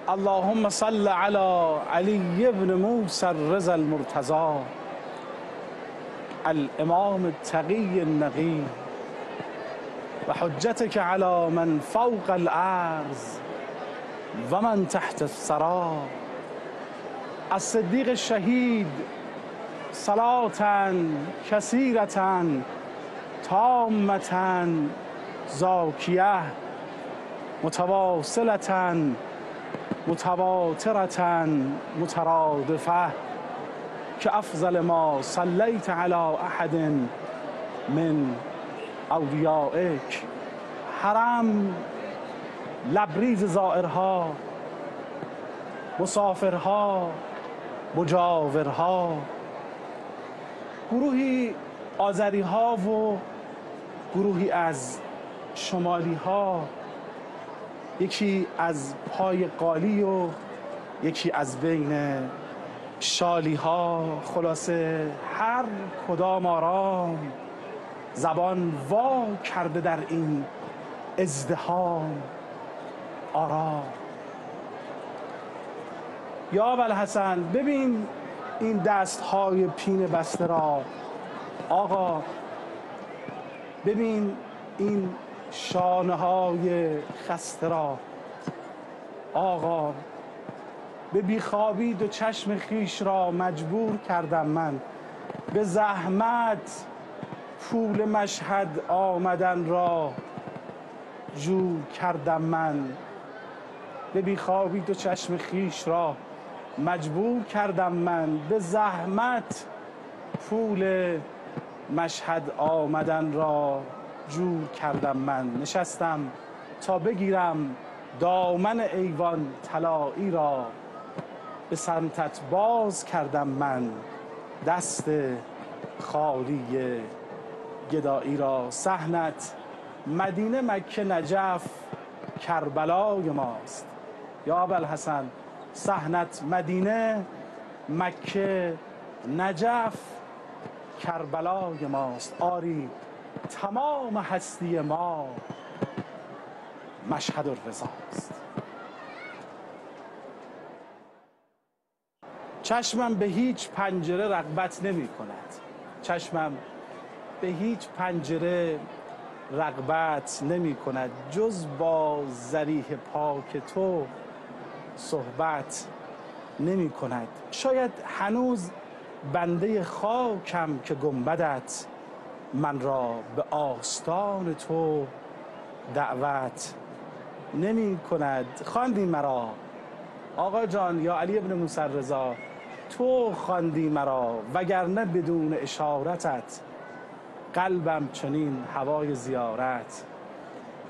اللهم صل على علی بن موسی الرضا المرتضی الامام التقی النقی و حجتك على من فوق الارض و من تحت الثری الصدیق الشهید صلاة کثیرة تامة زاکیه متواصلة متواترة مترادفة كأفضل ما صليت على أحد من أوليائك. حرم لبریز زائرها، مسافرها، مجاورها، گروهی آذری ها و گروهی از شمالی ها، یکی از پای قالی و یکی از بین شالی ها، خلاصه هر کدام آرام زبان وا کرده در این ازدحام آرام. یا ابوالحسن ببین این دستهای پین بسته را، آقا ببین این شانه های خسته را، آقا به بیخوابی دو چشم خیش را مجبور کردم من، به زحمت پول مشهد آمدن را جور کردم من، به بیخوابی دو چشم خیش را مجبور کردم من، به زحمت پول مشهد آمدن را جور کردم من. نشستم تا بگیرم دامن ایوان طلایی را، به سمتت باز کردم من دست خالی گدایی را. صحنت مدینه، مکه، نجف، کربلای ماست. یا ابوالحسن صحنت مدینه، مکه، نجف، کربلای ماست. آری تمام هستی ما مشهد الرضاست. چشمم به هیچ پنجره رغبت نمی کند، چشمم به هیچ پنجره رغبت نمی کند، جز با ذریح پاک تو صحبت نمی کند. شاید هنوز بنده خاکم که گنبدت من را به آستان تو دعوت نمی کند. خواندی مرا آقا جان یا علی ابن موسی الرضا، تو خواندی مرا، وگرنه بدون اشارتت قلبم چنین هوای زیارت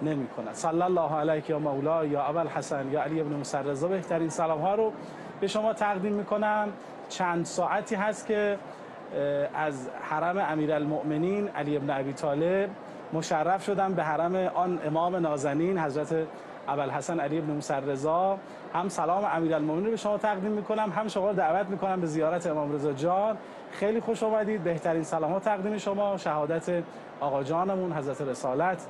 نمی کند. صلی الله علیک یا مولا یا ابوالحسن یا علی ابن موسی الرضا. بهترین سلام ها رو به شما تقدیم می کنم. چند ساعتی هست که از حرم امیرالمؤمنین علی ابن ابی طالب مشرف شدم به حرم آن امام نازنین حضرت ابوالحسن علی ابن موسی الرضا. هم سلام امیرالمؤمنین رو به شما تقدیم میکنم، هم شما رو دعوت میکنم به زیارت امام رضا جان. خیلی خوش آمدید. بهترین سلام ها تقدیم شما، شهادت آقا جانمون حضرت رسالت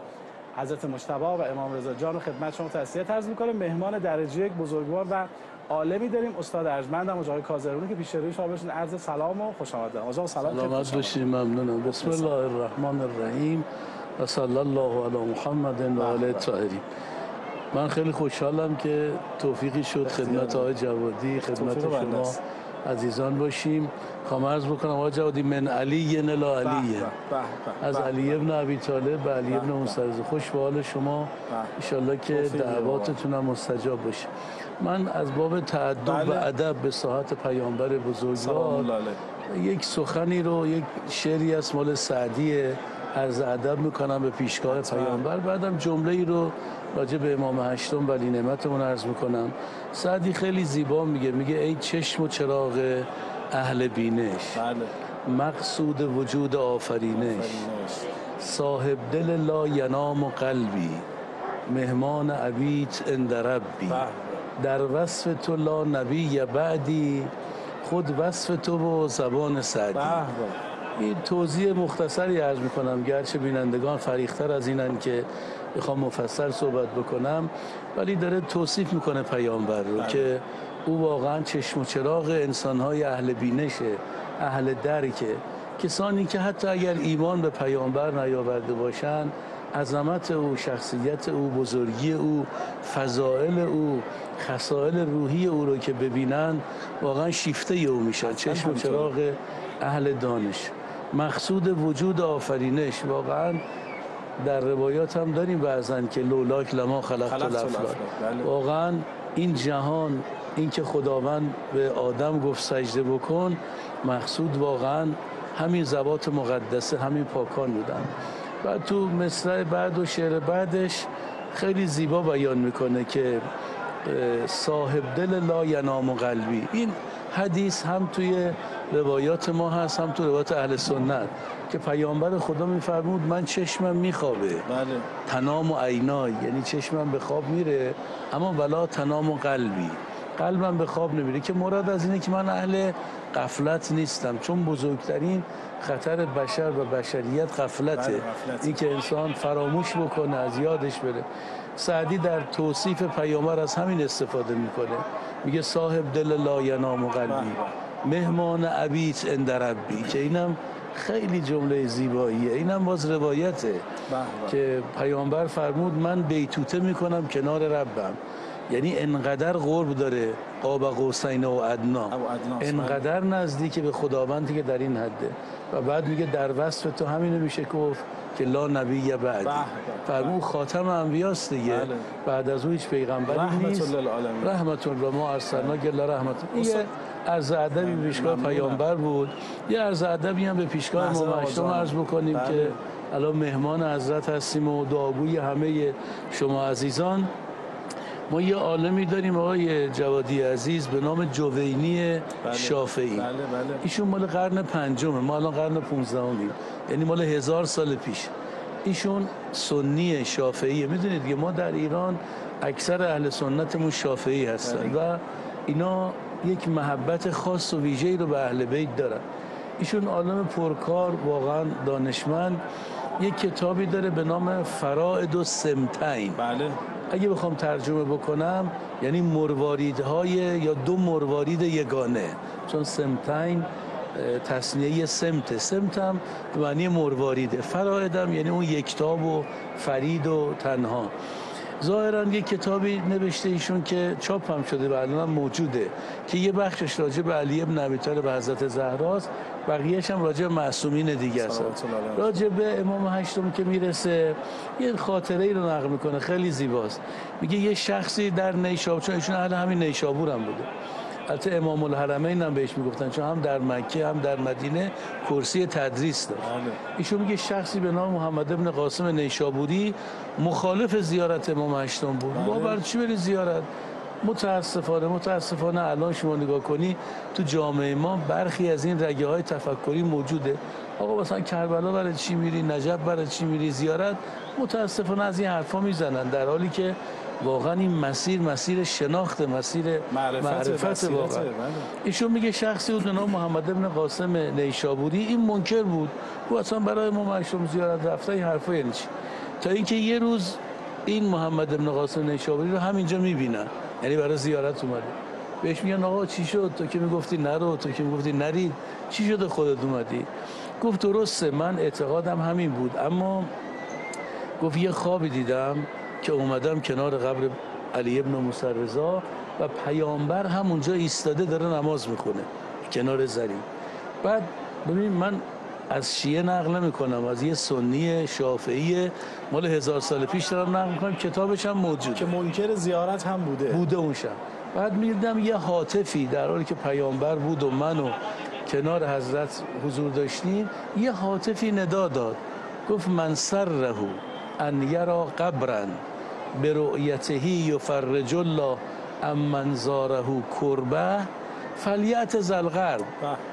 حضرت مجتبی و امام رضا جان رو خدمت شما تسلیت عرض میکنم. مهمان درجه یک بزرگوار و عالمی داریم، استاد ارجمندم آقای کاظرانی که پیش روی شما بهشون عرض سلام و خوش آمد. آقا سلام، سلامت باشید. ممنونم. بسم الله الرحمن الرحیم و صلی الله علی محمد و آله الطاهرین. من خیلی خوشحالم که توفیقی شد خدمت آقای جوادی، خدمت شما عزیزان باشیم. خواهم عرض بکنم آقای جوادی من علی الی علی، از علی ابن ابی طالب به علی ابن موسی الرضا. خوش به حال شما، ان شاءالله که دعواتتون هم مستجاب باشه. من از باب تأدب و ادب به ساحت پیامبر بزرگوار یک سخنی رو، یک شعری از مال سعدی عرض ادب میکنم به پیشگاه پیامبر، بعدم جمله‌ای رو راجع به امام هشتم ولی نعمتمون عرض میکنم. سعدی خیلی زیبا میگه ای چشم و چراغ اهل بینش، مقصود وجود آفرینش، صاحب دل لا ینام قلبی، مهمان عبیت عند ربی، در وصف تو لا نبی بعدی، خود وصف تو و زبان سعدی. این توضیح مختصری عرض میکنم، گرچه بینندگان فریختر از اینن که بخوام مفصل صحبت بکنم، ولی داره توصیف میکنه پیامبر رو که او واقعا چشم و چراغ انسانهای اهل بینشه، اهل درکه، کسانی که حتی اگر ایمان به پیامبر نیاورده باشن، عظمت او، شخصیت او، بزرگی او، فضائل او، خصائل روحی او رو که ببینن واقعا شیفته او میشن، چشم و چراغ اهل دانش. مقصود وجود آفرینش، واقعا در روایات هم داریم بعضن که لولاک لما خلقت الافلاک، واقعا این جهان، این که خداوند به آدم گفت سجده بکن، مقصود واقعا همین ذوات مقدسه، همین پاکان بودن. و تو مصرع بعد و شعر بعدش خیلی زیبا بیان میکنه که صاحب دل لا ینام قلبی. این حدیث هم توی روایات ما هست، هم تو روایات اهل سنت، که پیامبر خدا میفرمود من چشمم میخوابه، تنام و عینای، یعنی چشمم به خواب میره اما ولا تنام و قلبی، قلبم به خواب نمیره، که مراد از اینه که من اهل غفلت نیستم، چون بزرگترین خطر بشر و بشریت غفلته، این که انسان فراموش بکنه، از یادش بره. سعدی در توصیف پیامبر از همین استفاده میکنه، میگه صاحب دل لا ینام قلبی، مهمان ابیت عند ربی، که اینم خیلی جمله زیباییه، اینم باز روایته که پیامبر فرمود من بیتوته میکنم کنار ربم، یعنی انقدر قرب داره، قاب قوسین و ادنا، انقدر نزدیک به خداوندی که در این حده. و بعد میگه در وصف تو همینو میشه گفت که لا نبی بعدی، فرمود خاتم انبیاست دیگه، بعد از او هیچ پیغمبری نیست، رحمت الله ما ارسلناک الا رحمت. یه عرض ادبی به پیشگاه پیامبر بود، یه عرض ادبی هم به پیشگاه امام هشتم عرض بکنیم که الان مهمان حضرت هستیم و دعاگوی همه شما عزیزان. ما یه عالمی داریم آقای جوادی عزیز به نام جوینی شافعی. ایشون مال قرن پنجمه، ما الان قرن 15میم، یعنی مال 1000 سال پیش. ایشون سنی شافعیه. میدونید دیگه ما در ایران اکثر اهل سنتمون شافعی هستن و اینا یک محبت خاص و ویژه‌ای رو به اهل بیت دارن. ایشون عالم پرکار، واقعا دانشمند. یک کتابی داره به نام فرائد السمتین. اگه بخوام ترجمه بکنم یعنی مرواریدهای یا دو مروارید یگانه، چون سمتین تصنیه سمت، سمت هم به معنی مرواریده، فرائدم یعنی اون یکتاب و فرید و تنها. ظاهراً یک کتابی نوشته ایشون که چاپ هم شده و الان موجوده، که یه بخشش راجع به علی ابن ابی طالب و حضرت زهراست، بقیه‌اش هم راجع به معصومین دیگه است. راجع به امام هشتم که میرسه یه خاطره ای رو نقل میکنه، خیلی زیباست. میگه یه شخصی در نیشابور، چون ایشون اهل همین نیشابور هم بوده، البته امام الحرمین هم بهش میگفتن، چون هم در مکه هم در مدینه کرسی تدریس داشت. ایشون میگه شخصی به نام محمد ابن قاسم نیشابوری مخالف زیارت امام هشتم بود. ما برای چی بری زیارت؟ متاسفانه الان شما نگاه کنی تو جامعه ما برخی از این رگه های تفکری موجوده. آقا مثلا کربلا برای چی میری، نجف برای چی میری زیارت؟ متاسفانه از این حرفا میزنن، در حالی که واقعا این مسیر شناخت، مسیر معرفت واقعا. ایشون میگه شخصی بود به نام محمد ابن قاسم نیشابوری، این منکر بود، او اصلا برای امام هشتم زیارت رفته، این حرفا یعنی چی؟ تا اینکه یه روز این محمد ابن قاسم نیشابوری رو همینجا میبینن، یعنی برای زیارت اومده. بهش میگن آقا چی شد؟ تو که میگفتی نرو، تو که میگفتی نرید، چی شده خودت اومدی؟ گفت درسته من اعتقادم همین بود، اما گفت یه خوابی دیدم که اومدم کنار قبر علی ابن موسی رضا و پیامبر همونجا ایستاده داره نماز میخونه کنار زرین. بعد ببین من از شیعه نقل نمی‌کنم، از یه سنی شافعی مال 1000 سال پیش دارم نقل می‌کنم، کتابش هم موجوده که منکر زیارت هم بوده اون شب. بعد می‌دیدم یه هاتفی در حالی که پیامبر بود و منو کنار حضرت حضور داشتیم، یه هاتفی ندا داد، گفت من سره ان یرا قبرا برؤیته یفرج الله امن زاره کربه فلیت زلغرب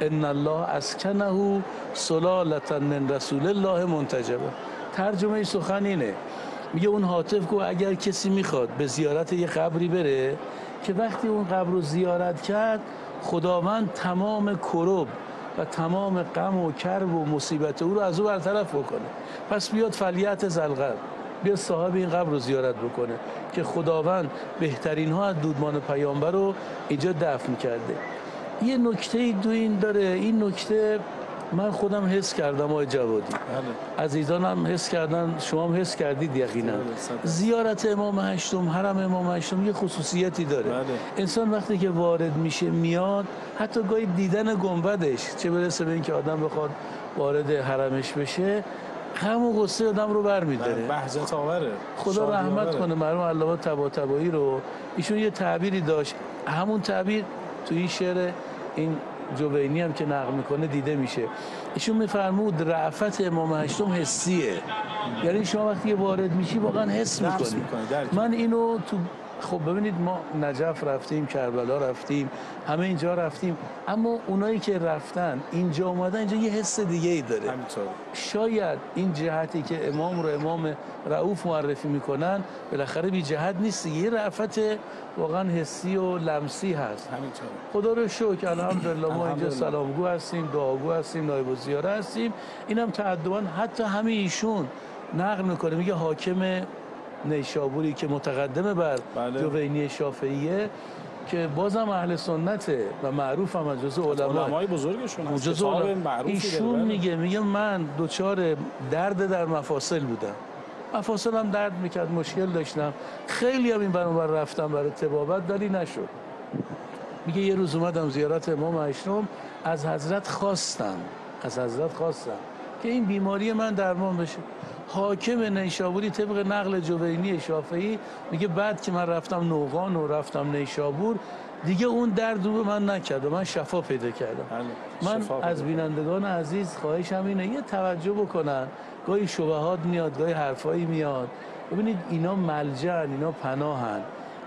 ان الله اسکنه سلالة من رسول الله منتجبه. ترجمه سخن اینه، میگه اون هاتف گفت اگر کسی میخواد به زیارت یه قبری بره، که وقتی اون قبر رو زیارت کرد خداوند تمام کرب و تمام غم و کرب و مصیبت او رو از او برطرف بکنه. پس بیاد فلیت زلقبر، بیاد صاحب این قبر رو زیارت بکنه که خداوند بهترین ها از دودمان پیامبر رو اینجا دفن کرده. یه نکته دو این داره، این نکته من خودم حس کردم آقای جوادی، عزیزان هم حس کردن، شما هم حس کردید یقینا. زیارت امام هشتم، حرم امام هشتم یه خصوصیتی داره. انسان وقتی که وارد میشه میاد، حتی گاهی دیدن گنبدش، چه برسه به اینکه آدم بخواد وارد حرمش بشه، غم و غصه آدم رو برمی‌داره. بهجت آوره. خدا رحمت کنه مرحوم علامه طباطبایی رو. ایشون یه تعبیری داشت، همون تعبیر تو این شعر این جوینی هم که نقل میکنه دیده میشه. ایشون میفرمود رأفت امام هشتم حسیه، یعنی شما وقتی وارد میشی واقعا حس میکنی. من اینو تو خب ببینید، ما نجف رفتیم، کربلا رفتیم، همه اینجا رفتیم، اما اونایی که رفتن اینجا اومدن، اینجا یه حس دیگه ای داره. همینطور. شاید این جهتی که امام رو امام رؤوف معرفی میکنن بالاخره بی جهت نیست، یه رأفت واقعا حسی و لمسی هست. همینطور. خدا رو شکر الحمدلله ما اینجا سلامگو هستیم، دعاگو هستیم، نایب الزیاره هستیم. اینم تأدباً حتی همه ایشون نقل میکنه، میگه حاکم نیشابوری که متقدم بر جوینی شافعیه که بازم اهل سنته و معروف هم از جزء علمای بزرگشون هست، کتاب معروفی ایشون میگه من دوچار درد در مفاصل بودم، مفاصلم درد میکرد، مشکل داشتم، خیلی هم این برانور رفتم برای طبابت ولی نشد. میگه یه روز اومدم زیارت امام هشتم، از حضرت خواستم که این بیماری من درمان بشه. حاکم نیشابوری طبق نقل جوینی شافعی میگه بعد که من رفتم نوقان و رفتم نیشابور دیگه اون درد رو من نکرد و من شفا پیدا کردم. من از بینندگان عزیز خواهشم اینه یه توجه بکنن، گاهی شبهات میاد، گاهی حرفایی میاد، ببینید اینا ملجأن، اینا پناهن.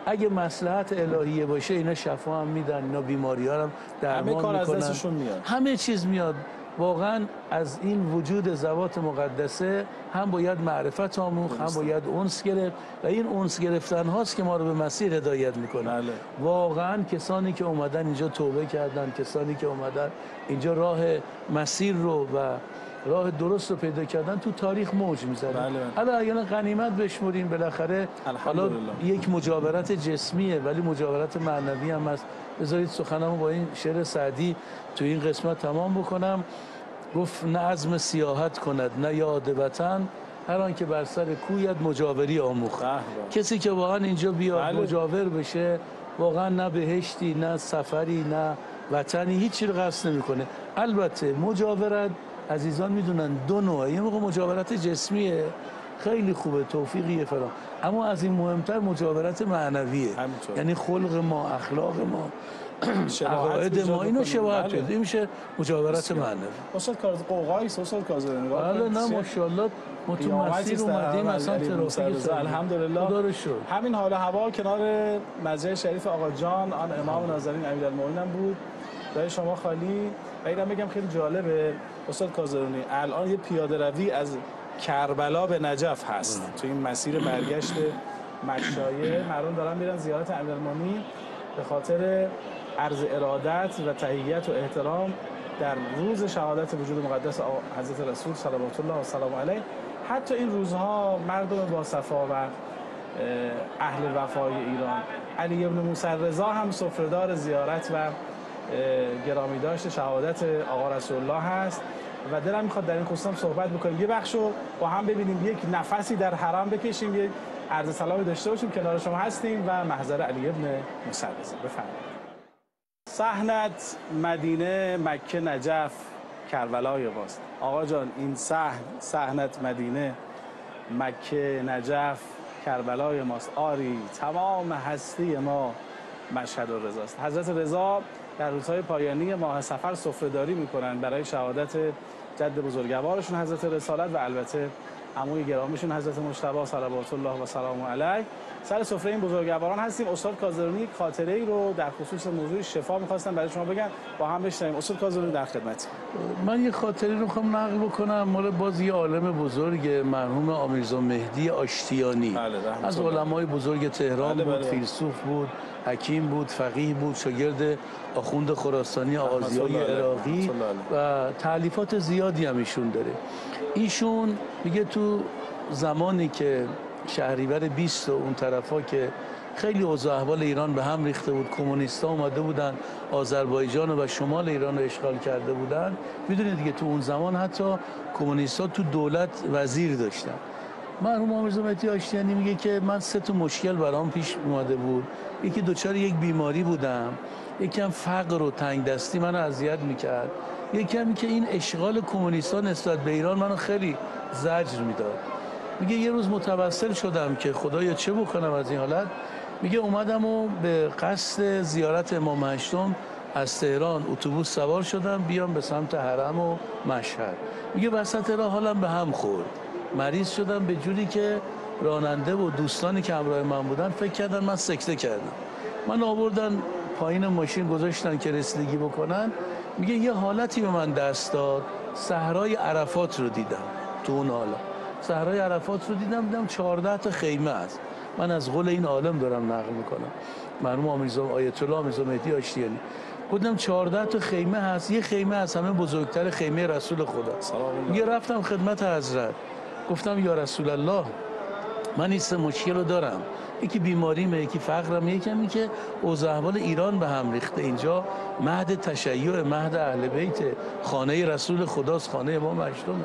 اگه مصلحت الهیه باشه اینا شفا هم میدن، اینا بیماری ها هم درمان میکنن، همه کار از دستشون میاد، همه چیز میاد. واقعا از این وجود ذوات مقدسه هم باید معرفت آموخت، هم باید انس گرفت و این انس گرفتن هاست که ما رو به مسیر هدایت میکنه. واقعا کسانی که اومدن اینجا توبه کردن، کسانی که اومدن اینجا راه مسیر رو و راه درست رو پیدا کردن، تو تاریخ موج میزنن. حالا اگر غنیمت بشمریم بالاخره، حالا یک مجاورت جسمیه ولی مجاورت معنوی هم هست. بذارید سخنمو با این شعر سعدی تو این قسمت تمام بکنم. گفت نه عزم سیاحت کند نه یاد وطن، هر آن که بر سر کویت مجاوری آموخت. کسی که واقعا اینجا بیاد مجاور بشه، واقعا نه بهشتی نه سفری نه وطنی، هیچی رو قصد نمیکنه. البته مجاورت عزیزان میدونن دو نوعه، یه موقع مجاورت جسمیه خیلی خوبه، توفیقیه فلان، اما از این مهمتر مجاورت معنویه. یعنی خلق ما، اخلاق ما، عقاید ما، اینو شباهت پیدا، این میشه مجاورت معنوی. استاد قوقایی، استاد کاظمی، بله نه ماشاءالله ما تو مسیر اومدیم اصلا ترافیک، الحمدلله خدا رو شکر. همین حال و هوا کنار مزرعه شریف آقا جان آن امام ناظرین امیرالمومنین هم بود، جای شما خالی. و اینم بگم خیلی جالبه استاد کاظمی، الان یه پیاده روی از کربلا به نجف هست. تو این مسیر برگشت مشایخ مردم دارن میرن زیارت امیرالمومنین به خاطر عرض ارادت و تحیت و احترام در روز شهادت وجود مقدس حضرت رسول صلوات الله و سلام علیه. حتی این روزها مردم با صفا و اهل وفای ایران، علی ابن موسی رضا هم سفره‌دار زیارت و گرامی داشت شهادت آقا رسول الله هست و دلم میخواد در این خصوص صحبت بکنیم. یه بخشو با هم ببینیم، یک نفسی در حرم بکشیم، یک عرض سلامی داشته باشیم. کنار شما هستیم و محضر علی ابن موسی رضا. بفرمایید. صحنت مدینه، مکه، نجف، کربلای ماست. آقا جان این صحنت مدینه، مکه، نجف، کربلای ماست. آری تمام هستی ما مشهد الرضاست. حضرت رضا در روزهای پایانی ماه صفر سفره‌داری میکنن برای شهادت جد بزرگوارشون حضرت رسالت و البته عموی گرامیشون حضرت مجتبی صلوات الله و سلام علیه سر سفره این بزرگواران هستیم. استاد کازرونی خاطره ای رو در خصوص موضوع شفا می‌خواستن برای شما بگن، با هم بشنویم. استاد کازرونی در خدمت. من یه خاطره رو می‌خوام نقل بکنم مال باز یه عالم بزرگ مرحوم آمیرزا مهدی آشتیانی. از علمای بزرگ تهران بود، فیلسوف بود، حکیم بود، فقیه بود، شاگرد آخوند خراسانی آغازیای عراقی و تألیفات زیادی هم ایشون داره. ایشون میگه تو زمانی که شهریور 20 و اون طرفا که خیلی اوضاع احوال ایران به هم ریخته بود، کمونیست‌ها اومده بودن آذربایجان و شمال ایران رو اشغال کرده بودن، میدونید دیگه تو اون زمان حتی کمونیست‌ها تو دولت وزیر داشتن. مرحوم آمیرزا مهدی آشتیانی میگه که من 3 تا مشکل برام پیش اومده بود. یکی دچار یک بیماری بودم، یکی هم فقر و تنگ دستی منو اذیت میکرد، یکی هم که این اشغال کمونیست‌ها نسبت به ایران منو خیلی زجر میداد. میگه یه روز متوسل شدم که خدایا چه بکنم از این حالت. میگه اومدم و به قصد زیارت امام هشتم از تهران اتوبوس سوار شدم بیام به سمت حرم و مشهد. میگه وسط راه حالم به هم خورد، مریض شدم به جوری که راننده و دوستانی که همراه من بودن فکر کردن من سکته کردم. من آوردن پایین ماشین گذاشتن که رسیدگی بکنن. میگه یه حالتی به من دست داد، صحرای عرفات رو دیدم. تو اون حالا صحرای عرفات رو دیدم 14 تا خیمه است. من از قول این عالم دارم نقل میکنم، مرحوم آیت الله آمیرزا مهدی آشتیانی. گفتم 14 تا خیمه هست، یه خیمه از همه بزرگتر خیمه رسول خدا. میگه رفتم خدمت حضرت، گفتم یا رسول الله من این 3 مشکل رو دارم، یکی بیماریمه، یکی فقرم، یکی همین که اوضاع احوال ایران به هم ریخته. اینجا مهد تشیع، مهد اهل بیت، خانه رسول خداست، خانه امام هشتم.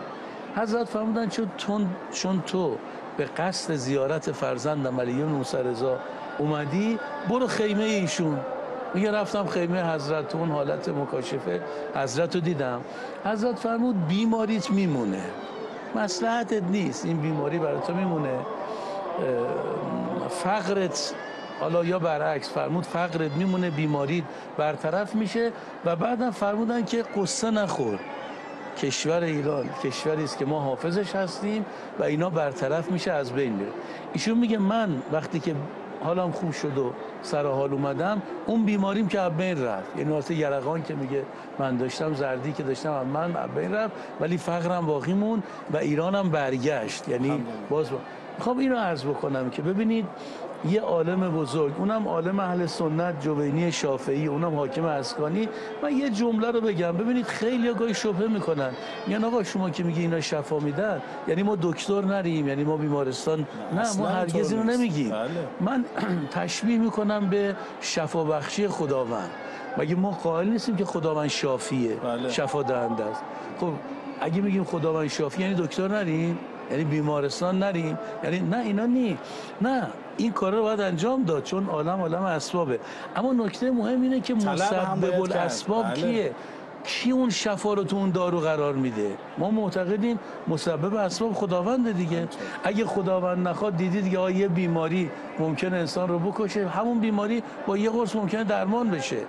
حضرت فرمودن چون تو به قصد زیارت فرزندم علی موسی رضا اومدی، برو خیمه ایشون. میگه رفتم خیمه حضرت، تو اون حالت مکاشفه حضرت رو دیدم. حضرت فرمود بیماریت میمونه، مصلحتت نیست، این بیماری برای تو میمونه. فقرت، حالا یا برعکس، فرمود فقرت میمونه، بیماریت برطرف میشه. و بعدم فرمودن که قصه نخور، کشور ایران کشوری است که ما حافظش هستیم و اینا برطرف میشه، از بین میره. ایشون میگه من وقتی که حالم خوب شد و سر حال اومدم، اون بیماریم که از بین رفت، یعنی واسه یرقان که میگه من داشتم، زردی که داشتم من از بین رفت، ولی فقرم باقی موند و ایرانم برگشت. یعنی باز میخوام اینو عرض بکنم که ببینید یه عالم بزرگ، اونم عالم اهل سنت جوینی شافعی، اونم حاکم اسکانی. من یه جمله رو بگم، ببینید خیلی گاهی شبهه میکنن، میگن آقا شما که میگی اینا شفا میدن یعنی ما دکتر نریم، یعنی ما بیمارستان نه، ما هرگز اینو نمیگیم. من تشبیه میکنم به شفا بخشی خداوند. مگه ما قائل نیستیم که خداوند شافیه، شفا دهنده است؟ خب اگه میگیم خداوند شافی یعنی دکتر نریم، یعنی بیمارستان نریم، یعنی نه، اینا نی، نه، این کار رو باید انجام داد چون عالم اسبابه. اما نکته مهم اینه که مسبب الاسباب کیه؟ کی اون شفا رو تو اون دارو قرار میده؟ ما معتقدیم مسبب اسباب خداوند دیگه. اگه خداوند نخواد، دیدید دیگه یه بیماری ممکنه انسان رو بکشه، همون بیماری با یه قرص ممکنه درمان بشه.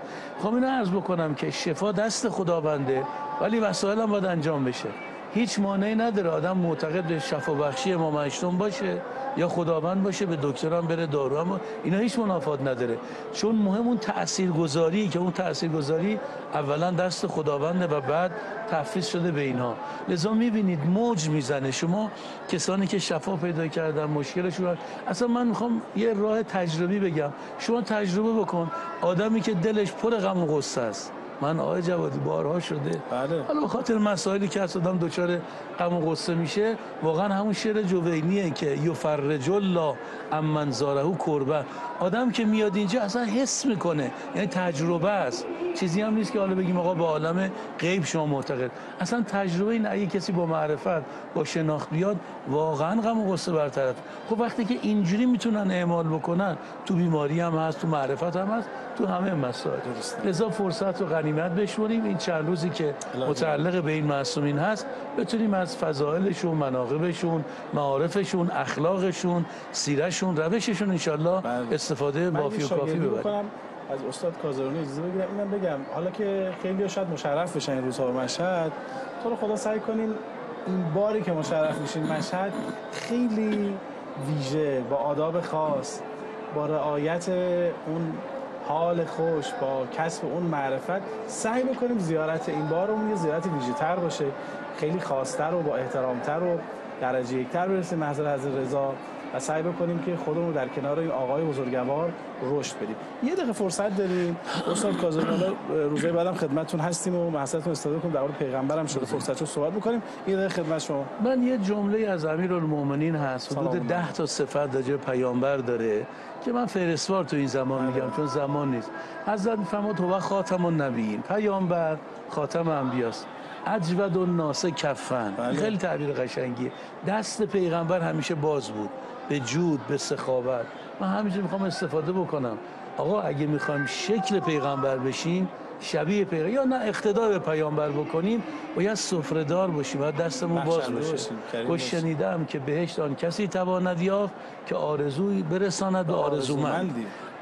خب اینو عرض بکنم که شفا دست خداونده، ولی وسایل هم باید انجام بشه. هیچ مانعی نداره آدم معتقد به شفا بخشی امام هشتم باشه یا خداوند باشه، به دکترم بره، دارو، اما اینا هیچ منافات نداره. چون مهم اون تاثیرگذاری، که اون تاثیرگذاری اولا دست خداونده و بعد تفویض شده به اینها. لذا میبینید موج میزنه. شما کسانی که شفا پیدا کردن مشکلشون، اصلا من میخوام یه راه تجربی بگم، شما تجربه بکن. آدمی که دلش پر غم و غصه است، من آقای جوادی بارها شده، حالا به خاطر مسائلی که از آدم دچار غم و غصه میشه، واقعا همون شعر جوینیه که یفرج الله عمن زاره کربه. آدم که میاد اینجا اصلا حس میکنه، یعنی تجربه است، چیزی هم نیست که حالا بگیم آقا به عالم غیب شما معتقد. اصلا تجربه این، اگه کسی با معرفت، با شناخت بیاد، واقعا غم و غصه برطرف. خب وقتی که اینجوری میتونن اعمال بکنن، تو بیماری هم هست، تو معرفت هم هست، تو همه مسائل. لذا فرصت رو غنیمت بشمریم، این چند روزی که متعلق به این معصومین هست بتونیم از فضائلشون، مناقبشون، معارفشون، اخلاقشون، سیرشون، روششون انشالله استفاده وافی و کافی ببریم. از استاد کازرونی اجازه بگیرم اینم بگم، حالا که خیلی شاید مشرف بشن این روزها به مشهد، تو رو خدا سعی کنین این باری که مشرف میشین مشهد خیلی ویژه، با آداب خاص، با رعایت اون حال خوش، با کسب اون معرفت سعی بکنیم زیارت این بارمون یه زیارت ویژه‌تر باشه، خیلی خاص‌تر و با احترام‌تر و درجه یکتر برسیم محضر حضرت رضا و سعی بکنیم که خودمون رو در کنار این آقای بزرگوار رشد بدیم. یه دقیقه فرصت داریم استاد کاظمی، روزهای بعدم خدمتتون هستیم و محضرتون استفاده کنیم در مورد پیغمبرم شده فرصت رو صحبت بکنیم. یه دقیقه خدمت شما. من یه جمله از امیرالمومنین هست حدود 10 تا صفت راجع به پیامبر داره که من فهرستوار تو این زمان میگم چون زمان نیست. حضرت میفرماد هو خاتم النبیین، پیامبر خاتم انبیاست. اجود الناس کفن، خیلی تعبیر قشنگیه. دست پیغمبر همیشه باز بود به جود، به سخاوت. من همیشه میخوام استفاده بکنم. آقا اگه میخوایم شکل پیغمبر بشیم، شبیه پیغمبر یا نه اقتدا به پیامبر بکنیم، باید سفره‌دار باشیم، باید دستمون باز باشه. خوش شنیدم که بهشت آن کسی تواند یافت که آرزوی برساند به آرزومند.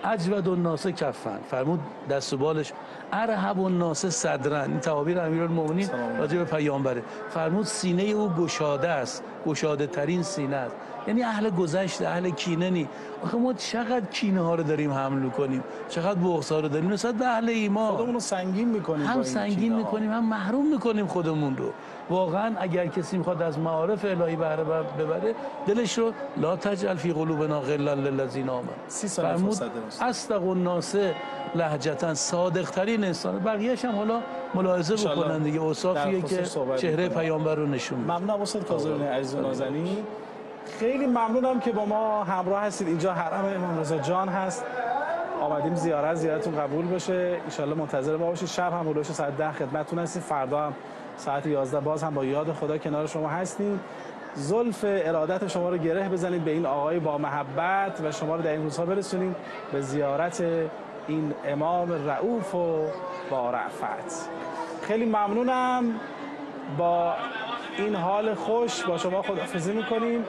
اجود الناس کفن، فرمود دست و بالش. ارحب الناس صدرن، این تعابیر امیرالمومنین راجع به پیامبره. فرمود سینه او گشاده است، گشاده ترین سینه است. یعنی اهل گذشت، اهل کینه نی. آخه ما چقدر کینه ها رو داریم حمل کنیم، چقدر بغض ها رو داریم نسبت به اهل ایمان. خودمون رو سنگین میکنیم، هم سنگین میکنیم هم محروم میکنیم خودمون رو. واقعا اگر کسی میخواد از معارف الهی بهره ببره، دلش رو لا تجعل فی قلوبنا غلا للذین آمنوا. 30 سال فرصت داریم. اصدق الناس لهجتا، صادق ترین انسان. بقیه‌اش هم حالا ملاحظه بکنن دیگه، اوصافیه که چهره پیامبر رو نشون میده. ممنونم استاد کاظمی عزیز و نازنین. خیلی ممنونم که با ما همراه هستید. اینجا حرم امام رضا جان هست. آمدیم زیارتتون قبول بشه. ان شاءالله منتظر ما باشید. شب هم هلوش ساعت 10 خدمتتون هستیم. فردا هم ساعت 11 باز هم با یاد خدا کنار شما هستیم. زلف ارادت شما رو گره بزنید به این آقای با محبت و شما رو در این روزها برسونیم به زیارت این امام رؤوف و با رأفت. خیلی ممنونم. با این حال خوش با شما خداحافظی میکنیم.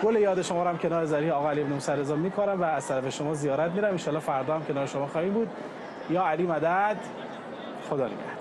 گل یاد شما رو هم کنار ضریح آقا علی بن موسی رضا میکارم و از طرف شما زیارت میرم. ان شاءالله فردا هم کنار شما خواهیم بود. یا علی مدد. خدا نگهدار.